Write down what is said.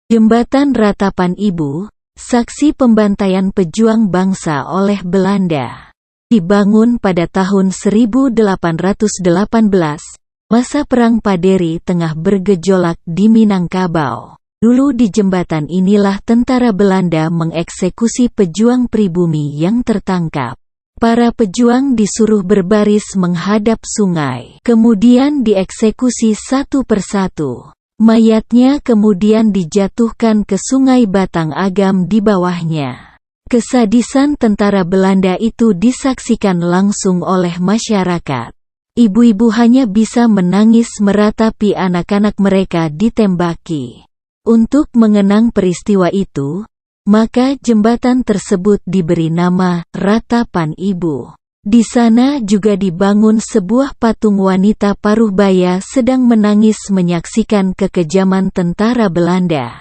Jembatan Ratapan Ibu, saksi pembantaian pejuang bangsa oleh Belanda. Dibangun pada tahun 1818, masa Perang Paderi tengah bergejolak di Minangkabau. Dulu di jembatan inilah tentara Belanda mengeksekusi pejuang pribumi yang tertangkap. Para pejuang disuruh berbaris menghadap sungai, kemudian dieksekusi satu persatu. Mayatnya kemudian dijatuhkan ke Sungai Batang Agam di bawahnya. Kesadisan tentara Belanda itu disaksikan langsung oleh masyarakat. Ibu-ibu hanya bisa menangis meratapi anak-anak mereka ditembaki. Untuk mengenang peristiwa itu, maka jembatan tersebut diberi nama Ratapan Ibu. Di sana juga dibangun sebuah patung wanita paruh baya sedang menangis menyaksikan kekejaman tentara Belanda.